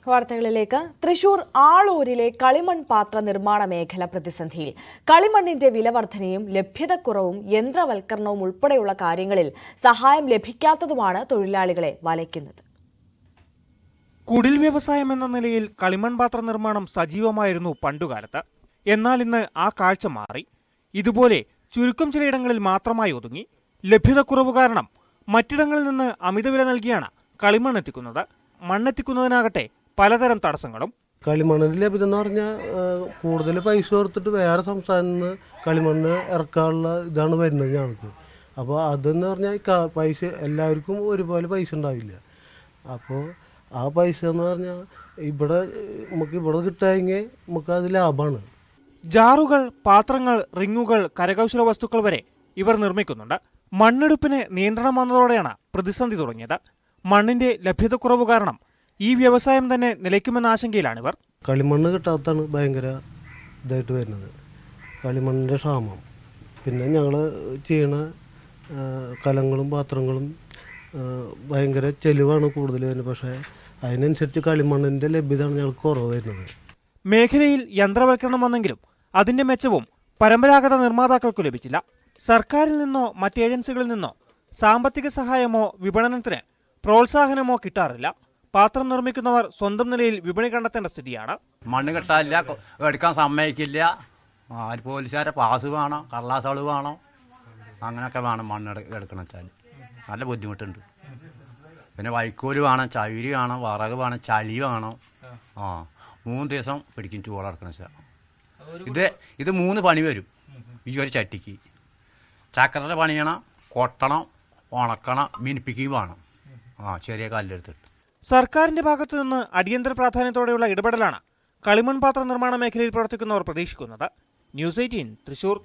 വാർത്തകളിലേക്ക്. തൃശൂർ ആളൂരിലെ കളിമൺ പാത്ര നിർമ്മാണ മേഖല പ്രതിസന്ധിയിൽ. കളിമണ്ണിന്റെ വിലവർധനയും ലഭ്യതക്കുറവും യന്ത്രവൽക്കരണവും ഉൾപ്പെടെയുള്ള കാര്യങ്ങളിൽ സഹായം ലഭിക്കാത്തതുമാണ് തൊഴിലാളികളെ വലയ്ക്കുന്നത്. കുടിൽ വ്യവസായം എന്ന നിലയിൽ കളിമൺ പാത്ര നിർമ്മാണം സജീവമായിരുന്നു പണ്ടുകാലത്ത്. എന്നാൽ ഇന്ന് ആ കാഴ്ച മാറി. ഇതുപോലെ ചുരുക്കം ചിലയിടങ്ങളിൽ മാത്രമായി ഒതുങ്ങി. ലഭ്യതക്കുറവ് കാരണം മറ്റിടങ്ങളിൽ നിന്ന് അമിതവില നൽകിയാണ് കളിമണ്ണ് എത്തിക്കുന്നത്. മണ്ണെത്തിക്കുന്നതിനാകട്ടെ പലതരം തടസ്സങ്ങളും. കളിമണ്ണിന് ലഭ്യത എന്ന് പറഞ്ഞാൽ കൂടുതൽ പൈസ കൊടുത്തിട്ട് വേറെ സംസ്ഥാനത്ത് നിന്ന് കളിമണ്ണ് ഇറക്കാനുള്ള ഇതാണ് വരുന്നത് ഞങ്ങൾക്ക്. അപ്പോൾ അതെന്ന് പറഞ്ഞാൽ പൈസ എല്ലാവർക്കും ഒരുപോലെ പൈസ ഉണ്ടാവില്ല. അപ്പോൾ ആ പൈസ എന്ന് പറഞ്ഞാൽ നമുക്ക് ഇവിടെ കിട്ടുകയെങ്കിൽ നമുക്ക് അത് ലാഭമാണ്. ജാറുകൾ, പാത്രങ്ങൾ, റിങ്ങുകൾ, കരകൗശല വസ്തുക്കൾ വരെ ഇവർ നിർമ്മിക്കുന്നുണ്ട്. മണ്ണെടുപ്പിന് നിയന്ത്രണം വന്നതോടെയാണ് പ്രതിസന്ധി തുടങ്ങിയത്. മണ്ണിന്റെ ലഭ്യതക്കുറവ് കാരണം ഈ വ്യവസായം തന്നെ നിലയ്ക്കുമെന്ന ആശങ്കയിലാണിവർ. കളിമണ്ണ് കിട്ടാത്തതാണ് ഭയങ്കര ഇതായിട്ട് വരുന്നത്, കളിമണ്ണിൻ്റെ ക്ഷാമം. പിന്നെ ഞങ്ങൾ ചെയ്യണ കലങ്ങളും പാത്രങ്ങളും ഭയങ്കര ചെലവാണ് കൂടുതൽ വരുന്നത്. പക്ഷേ അതിനനുസരിച്ച് കളിമണ്ണിൻ്റെ ലഭ്യതയാണ് ഞങ്ങൾക്ക് കുറവ് വരുന്നത്. മേഖലയിൽ യന്ത്രവൽക്കരണം വന്നെങ്കിലും അതിന്റെ മെച്ചവും പരമ്പരാഗത നിർമ്മാതാക്കൾക്ക് ലഭിച്ചില്ല. സർക്കാരിൽ നിന്നോ മറ്റ് ഏജൻസികളിൽ നിന്നോ സാമ്പത്തിക സഹായമോ വിപണനത്തിന് പ്രോത്സാഹനമോ കിട്ടാറില്ല. പാത്രം നിർമ്മിക്കുന്നവർ സ്വന്തം നിലയിൽ വിപണി കണ്ടെത്തേണ്ട സ്ഥിതിയാണ്. മണ്ണ് കിട്ടാനില്ല, എടുക്കാൻ സമ്മതിക്കില്ല. പോലീസുകാരെ പാസ് വേണം, കള്ളാസള് വേണം, അങ്ങനെയൊക്കെ വേണം. മണ്ണ് എടുക്കണം വെച്ചാൽ നല്ല ബുദ്ധിമുട്ടുണ്ട്. പിന്നെ വൈക്കോല് വേണം, ചകിരി വേണം, വിറക് വേണം, ചളി വേണം. 3 ദിവസം പിടിക്കും ചൂടെടുക്കണം വെച്ചാൽ. ഇത് 3 പണി വരും ഈ ഒരു ചട്ടിക്ക്. ചക്കരയുടെ പണിയണം, കൊട്ടണം, ഉണക്കണം, മിനിപ്പിക്കുകയും വേണം. ചെറിയ കല്ലെടുത്തിട്ട്. സർക്കാരിന്റെ ഭാഗത്തു നിന്ന് അടിയന്തര പ്രാധാന്യത്തോടെയുള്ള ഇടപെടലാണ് കളിമൺ പാത്ര നിർമ്മാണ മേഖലയിൽ പ്രവർത്തിക്കുന്നവർ പ്രതീക്ഷിക്കുന്നത്. ന്യൂസ് 18 തൃശൂർ.